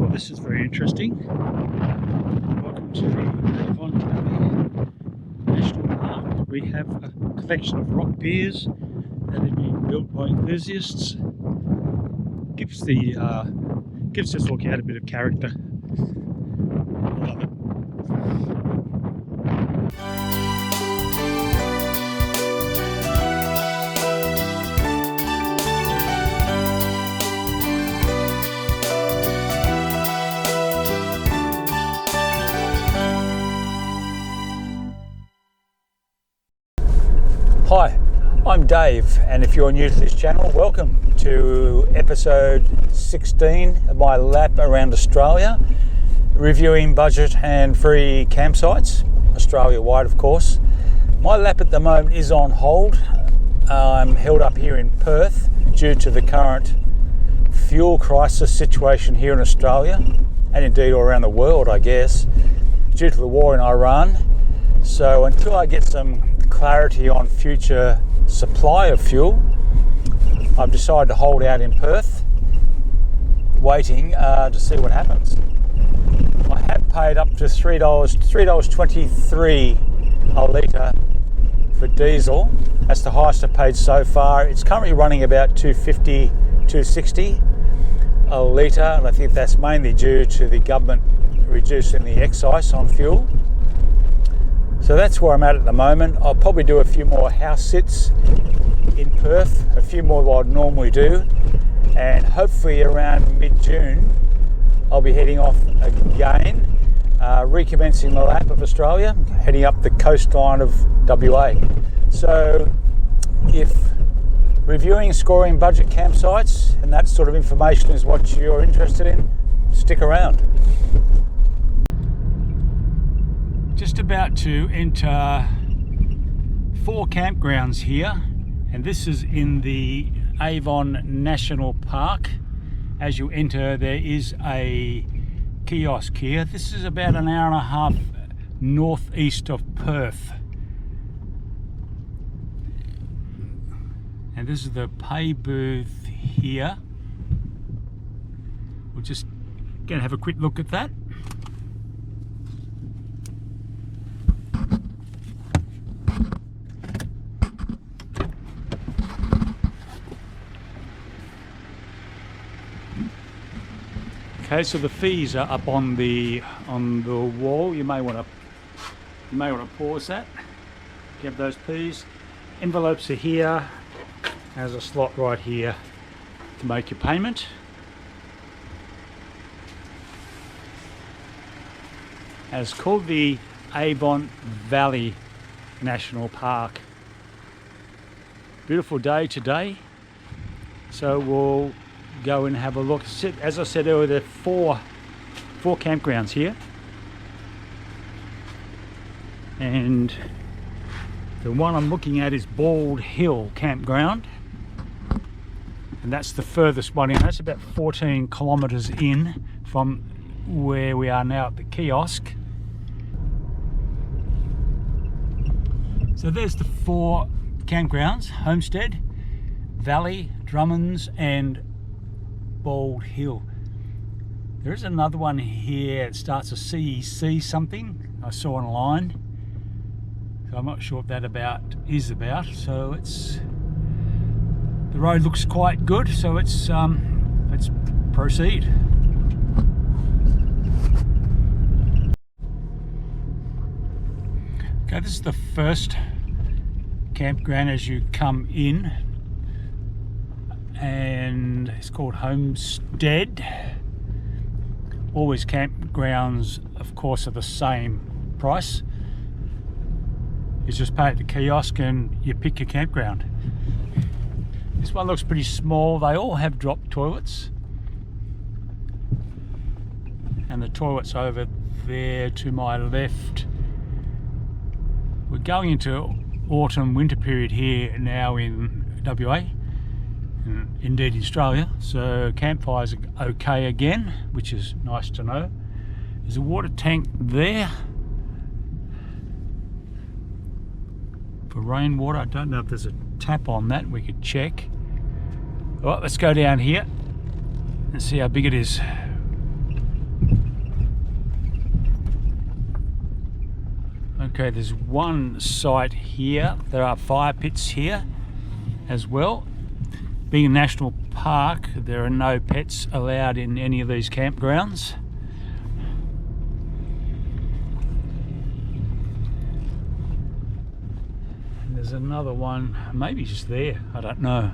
Well, this is very interesting. Welcome to the Avon Valley National Park. We have a collection of rock piers that have been built by enthusiasts. Gives this lookout a bit of character. I love it. Hi, I'm Dave, and if you're new to this channel, welcome to episode 16 of my lap around Australia, reviewing budget and free campsites, Australia-wide of course. My lap at the moment is on hold. I'm held up here in Perth due to the current fuel crisis situation here in Australia, and indeed all around the world, I guess, due to the war in Iran. So until I get some clarity on future supply of fuel, I've decided to hold out in Perth, waiting to see what happens. I have paid up to $3.23 a litre for diesel. That's the highest I've paid so far. It's currently running about $2.50, $2.60 a litre, and I think that's mainly due to the government reducing the excise on fuel. So that's where I'm at the moment. I'll probably do a few more house sits in Perth, a few more than I'd normally do, and hopefully around mid-June I'll be heading off again, recommencing the lap of Australia, heading up the coastline of WA. So if reviewing, scoring budget campsites and that sort of information is what you're interested in, stick around. Just about to enter 4 campgrounds here, and this is in the Avon National Park. As you enter, there is a kiosk here. This is about an hour and a half northeast of Perth, and this is the pay booth here. We're just going to have a quick look at that. Okay, so the fees are up on the wall. You may want to pause that. Get those fees. Envelopes are here. There's a slot right here to make your payment. And it's called the Avon Valley National Park. Beautiful day today, so we'll go and have a look. As I said earlier, there are four campgrounds here, and the one I'm looking at is Bald Hill Campground, and that's the furthest one in. That's about 14 kilometres in from where we are now at the kiosk. So there's the 4 campgrounds: Homestead, Valley, Drummonds and Bald Hill. There is another one here. It starts a CEC something I saw online, so I'm not sure what that is about. So the road looks quite good, so let's proceed. Okay, this is the first campground as you come in, and it's called Homestead. All these campgrounds, of course, are the same price. You just pay at the kiosk and you pick your campground. This one looks pretty small. They all have drop toilets, and the toilet's over there to my left. We're going into autumn winter period here now in WA, and indeed Australia, so campfires are okay again, which is nice to know. There's a water tank there for rainwater. I don't know if there's a tap on that, we could check. All right, let's go down here and see how big it is. Okay, there's one site here. There are fire pits here as well. Being a national park, there are no pets allowed in any of these campgrounds. And there's another one, maybe just there, I don't know.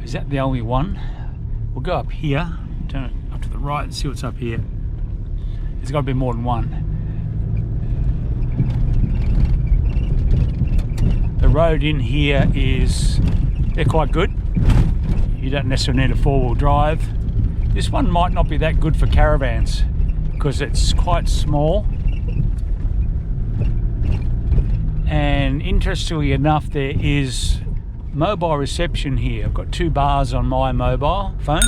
Is that the only one? We'll go up here, turn it up to the right and see what's up here. There's got to be more than one. The road in here is, they're quite good. You don't necessarily need a four-wheel drive. This one might not be that good for caravans because it's quite small. And interestingly enough, there is mobile reception here. I've got 2 bars on my mobile phone,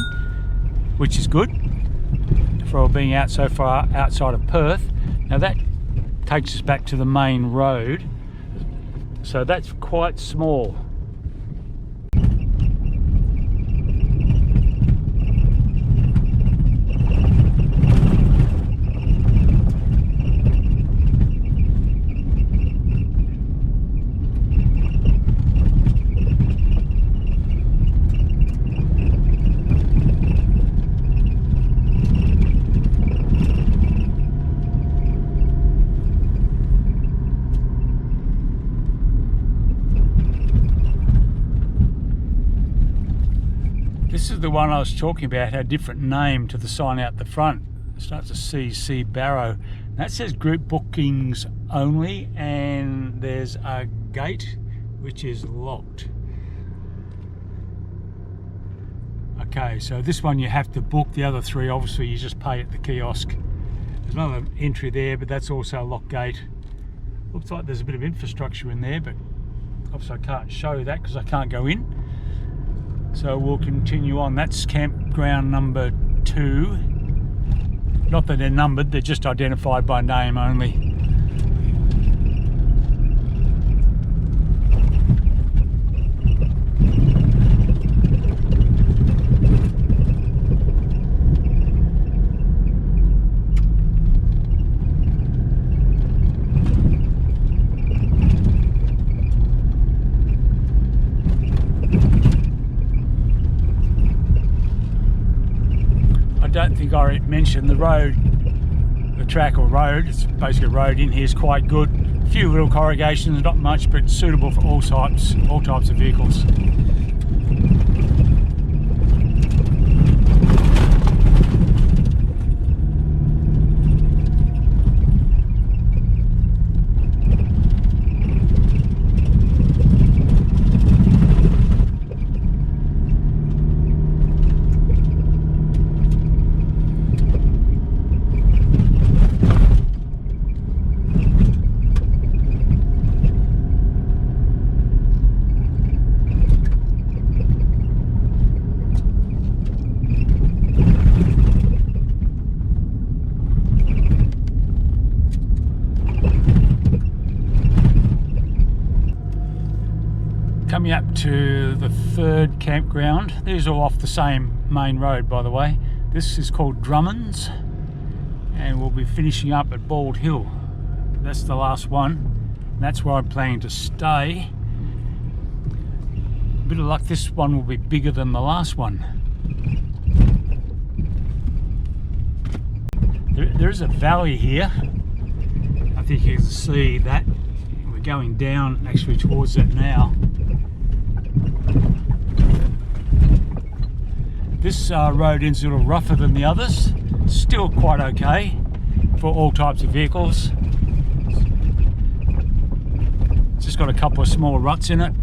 which is good for being out so far outside of Perth. Now that takes us back to the main road. So that's quite small. This is the one I was talking about, had a different name to the sign out the front. It starts to C Barrow. That says group bookings only, and there's a gate which is locked. Okay, so this one you have to book. The other 3 obviously you just pay at the kiosk. There's another entry there, but that's also a locked gate. Looks like there's a bit of infrastructure in there, but obviously I can't show that because I can't go in. So we'll continue on. That's campground number 2. Not that they're numbered, they're just identified by name only. I don't think I mentioned the road, the track or road, it's basically a road in here, is quite good. A few little corrugations, not much, but suitable for all types of vehicles. Coming up to the 3rd campground. These are all off the same main road, by the way. This is called Drummond's, and we'll be finishing up at Bald Hill. That's the last one, and that's where I'm planning to stay. A bit of luck, this one will be bigger than the last one. There is a valley here. I think you can see that. We're going down actually towards it now. This road is a little rougher than the others, still quite okay for all types of vehicles. It's just got a couple of small ruts in it.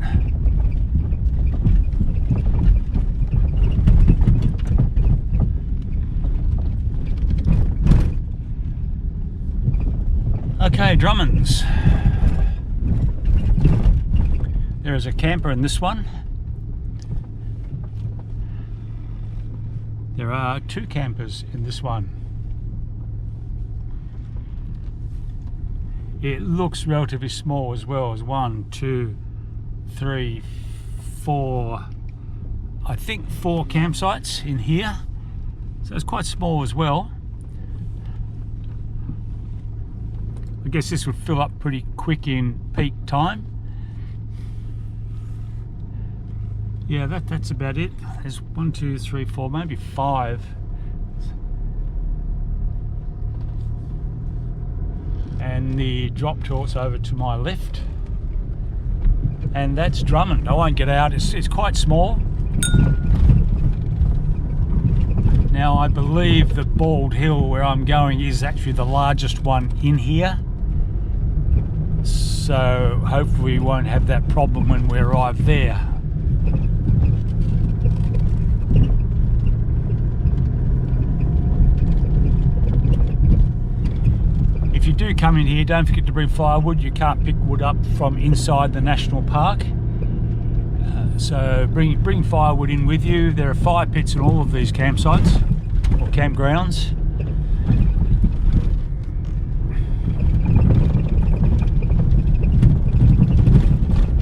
Okay, Drummond's. There is a camper in this one. There are 2 campers in this one. It looks relatively small as well, as 1, 2, 3, 4, I think 4 campsites in here. So it's quite small as well. I guess this would fill up pretty quick in peak time. Yeah, that's about it. There's 1, 2, 3, 4, maybe 5. And the drop tort's over to my left. And that's Drummond. I won't get out, it's quite small. Now I believe the Bald Hill where I'm going is actually the largest one in here. So hopefully we won't have that problem when we arrive there. If you do come in here, don't forget to bring firewood. You can't pick wood up from inside the national park. So bring firewood in with you. There are fire pits in all of these campsites or campgrounds.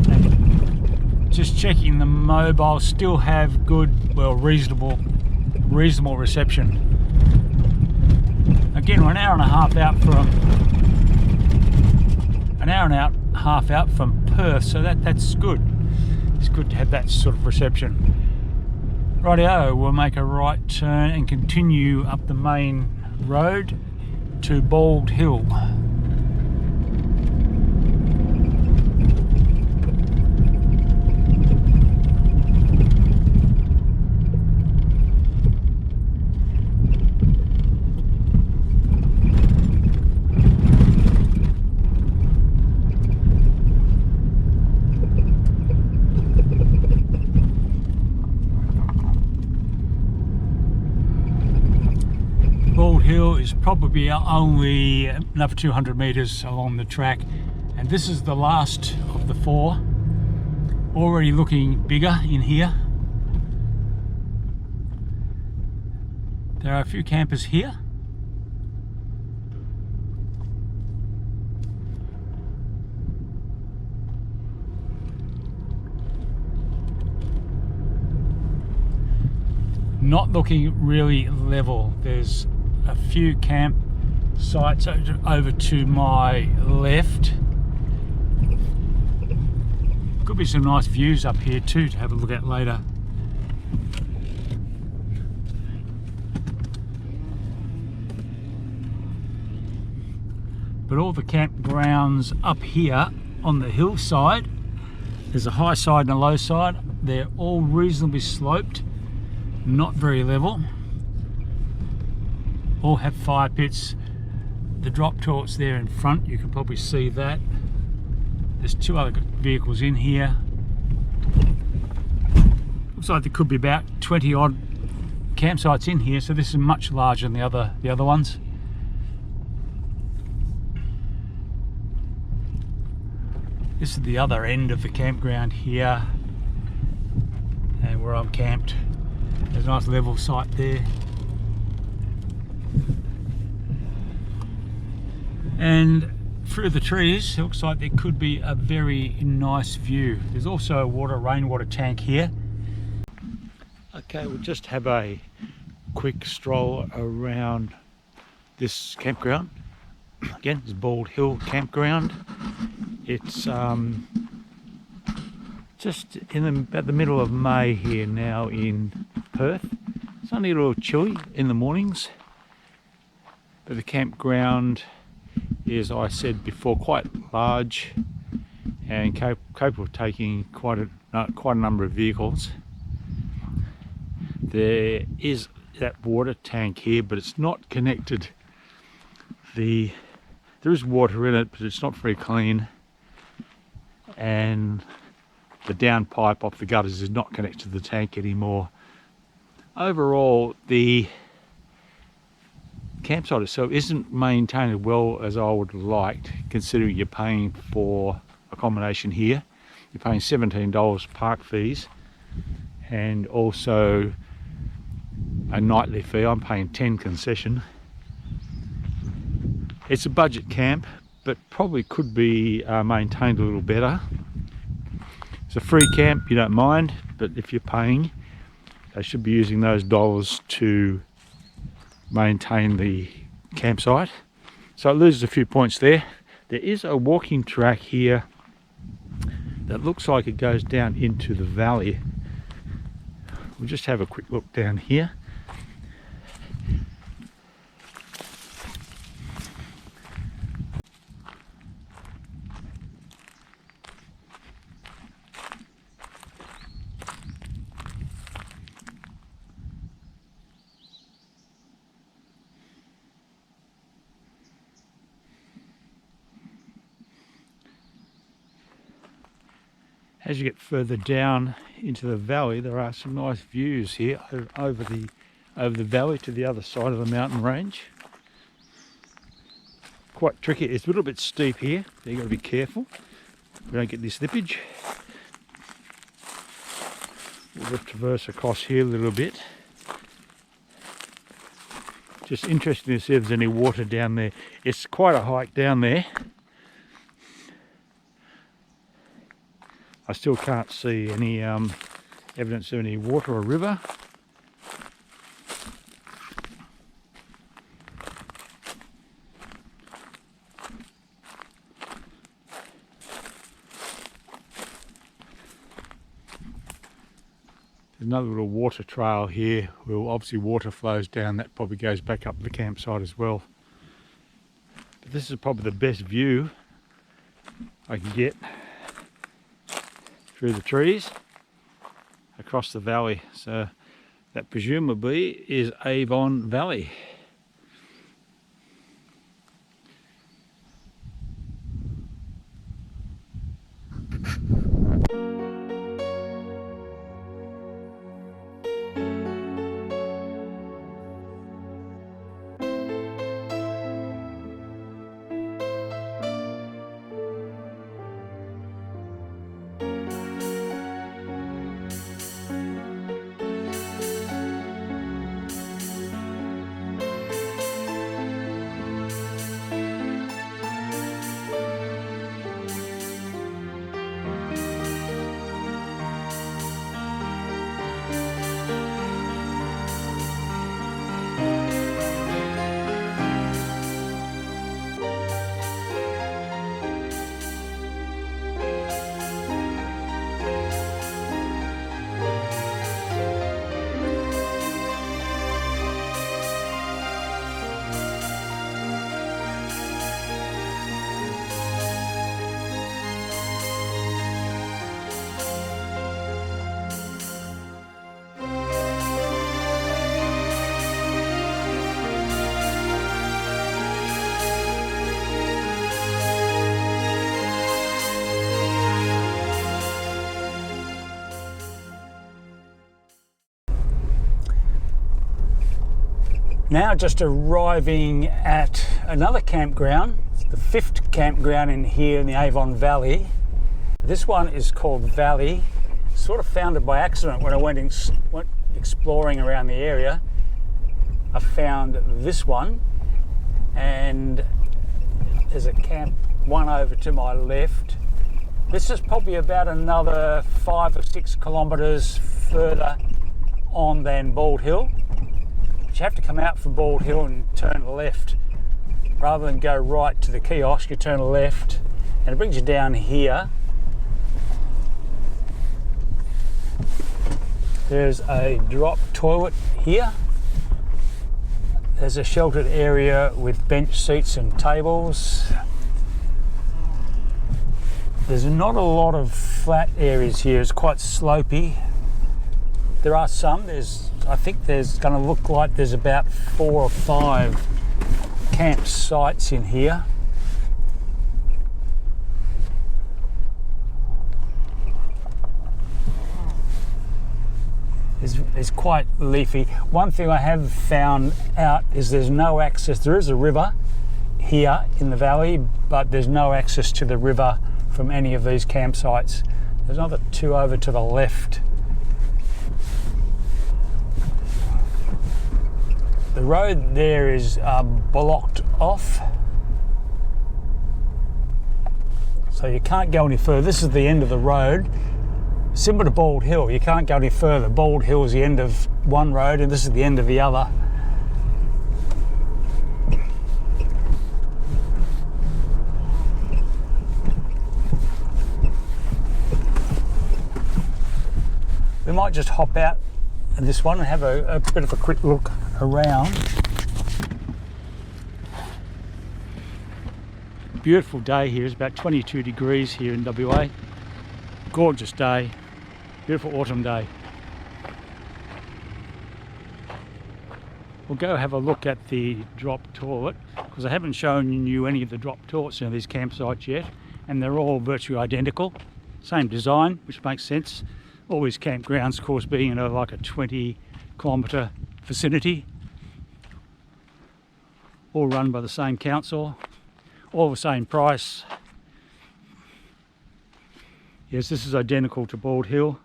And just checking, the mobile still have good, well, reasonable reception. Again, we're an hour and a half out from Perth, so that's good. It's good to have that sort of reception. Rightio, we'll make a right turn and continue up the main road to Bald Hill. Hill is probably only another 200 meters along the track, and this is the last of the 4. Already looking bigger in here. There are a few campers here. Not looking really level. There's a few camp sites over to my left. Could be some nice views up here too to have a look at later. But all the campgrounds up here on the hillside, there's a high side and a low side. They're all reasonably sloped, not very level. All have fire pits. The drop torch there in front, you can probably see that. There's 2 other vehicles in here. Looks like there could be about 20 odd campsites in here, so this is much larger than the other ones. This is the other end of the campground here, and where I'm camped. There's a nice level site there. And through the trees, it looks like there could be a very nice view. There's also a rainwater tank here. Okay, we'll just have a quick stroll around this campground. Again, it's Bald Hill Campground. It's just about the middle of May here now in Perth. It's only a little chilly in the mornings, but the campground is, I said before, quite large and capable of taking quite a number of vehicles. There is that water tank here, but it's not connected. There is water in it, but it's not very clean, and the downpipe off the gutters is not connected to the tank anymore. Overall, the campsite itself isn't maintained as well as I would like, considering you're paying for accommodation here. You're paying $17 park fees and also a nightly fee. I'm paying 10 concession. It's a budget camp, but probably could be maintained a little better. It's a free camp, you don't mind, but if you're paying, they should be using those dollars to maintain the campsite. So it loses a few points there. There is a walking track here that looks like it goes down into the valley. We'll just have a quick look down here. As you get further down into the valley, there are some nice views here over the valley to the other side of the mountain range. Quite tricky. It's a little bit steep here, so you've got to be careful we don't get any slippage. We'll traverse across here a little bit. Just interesting to see if there's any water down there. It's quite a hike down there. I still can't see any evidence of any water or river. There's another little water trail here. Well, obviously water flows down. That probably goes back up the campsite as well. But this is probably the best view I can get through the trees across the valley. So that presumably is Avon Valley. Now just arriving at another campground, the 5th campground in here in the Avon Valley. This one is called Valley, sort of found it by accident when I went exploring around the area. I found this one, and there's a camp one over to my left. This is probably about another 5 or 6 kilometres further on than Bald Hill. You have to come out from Bald Hill and turn left. Rather than go right to the kiosk, you turn left and it brings you down here. There's a drop toilet here. There's a sheltered area with bench seats and tables. There's not a lot of flat areas here, it's quite slopey. There are some, I think there's going to look like there's about 4 or 5 campsites in here. It's quite leafy. One thing I have found out is there's no access. There is a river here in the valley, but there's no access to the river from any of these campsites. There's another 2 over to the left. The road there is blocked off, so you can't go any further. This is the end of the road. Similar to Bald Hill, you can't go any further. Bald Hill is the end of one road and this is the end of the other. we might just hop out of this one and have a bit of a quick look around. Beautiful day here. It's about 22 degrees here in WA. Gorgeous day. Beautiful autumn day. We'll go have a look at the drop toilet, because I haven't shown you any of the drop toilets in these campsites yet, and they're all virtually identical. Same design, which makes sense. All these campgrounds, of course, being in like a 20-kilometre vicinity, all run by the same council, all the same price. Yes, this is identical to Bald Hill.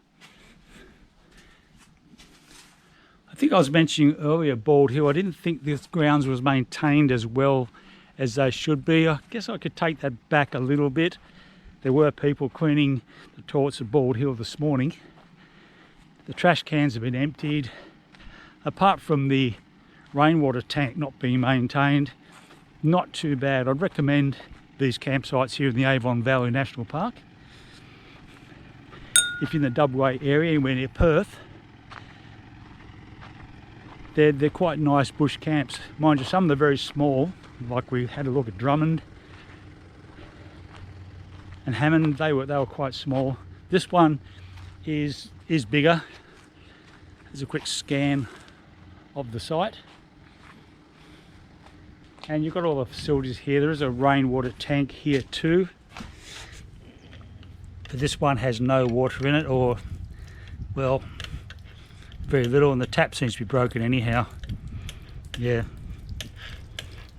I think I was mentioning earlier Bald Hill, I didn't think this grounds was maintained as well as they should be. I guess I could take that back a little bit. There were people cleaning the toilets at Bald Hill this morning. The trash cans have been emptied. Apart from the rainwater tank not being maintained, not too bad. I'd recommend these campsites here in the Avon Valley National Park. If you're in the WA area, anywhere near Perth, they're quite nice bush camps. Mind you, some of them are very small, like we had a look at Drummond and Hammond. They were quite small. This one is bigger. There's a quick scan of the site. And you've got all the facilities here. There is a rainwater tank here too. But this one has no water in it, or, well, very little, and the tap seems to be broken anyhow. Yeah,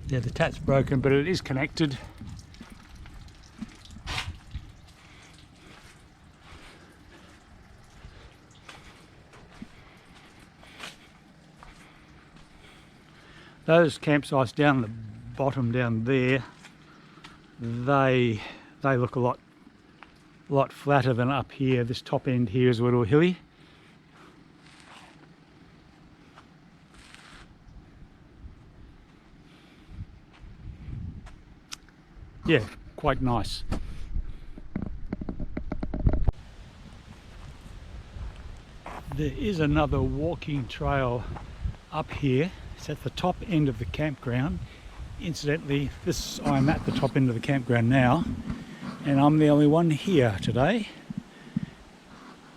the tap's broken, but it is connected. Those campsites down the bottom down there, they look a lot flatter than up here. This top end here is a little hilly. Yeah, quite nice. There is another walking trail up here. It's at the top end of the campground. Incidentally, I'm at the top end of the campground now, and I'm the only one here today.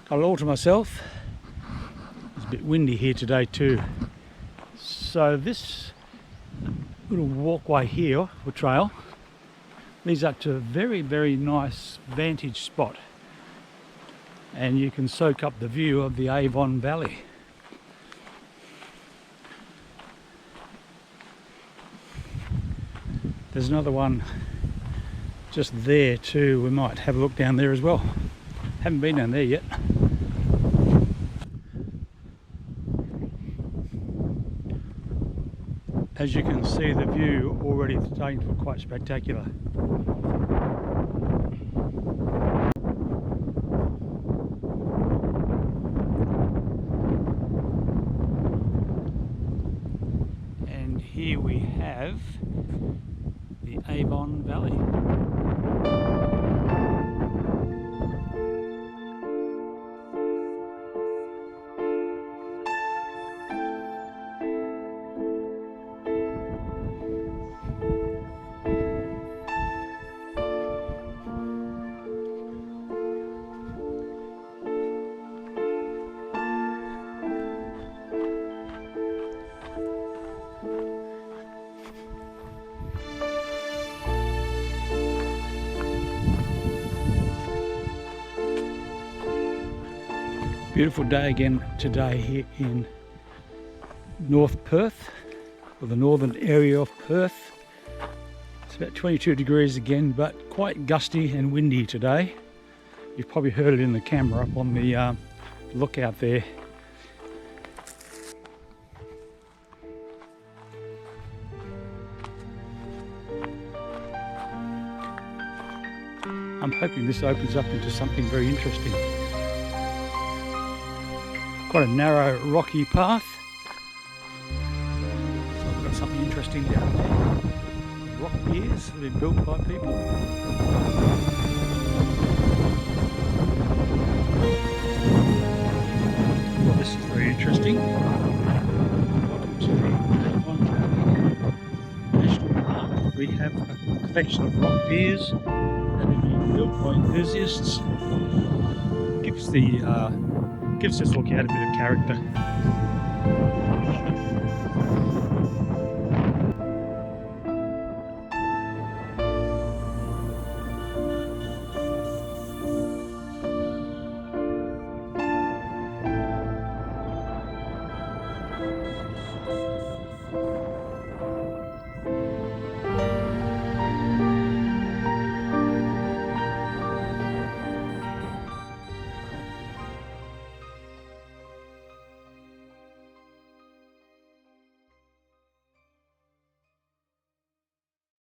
Got it all to myself. It's a bit windy here today too. So this little walkway here, or trail, leads up to a very, very nice vantage spot, and you can soak up the view of the Avon Valley. There's another one just there too. We might have a look down there as well. Haven't been down there yet. As you can see, the view already starting to look quite spectacular. And here we have the Avon Valley. Beautiful day again today here in North Perth, or the northern area of Perth. It's about 22 degrees again, but quite gusty and windy today. You've probably heard it in the camera up on the lookout there. I'm hoping this opens up into something very interesting. Quite a narrow, rocky path. So I've got something interesting down there. Rock piers that have been built by people. interesting. Welcome to the Avon Valley National Park. We have a collection of rock piers that have been built by enthusiasts. Gives this lookout a bit of character.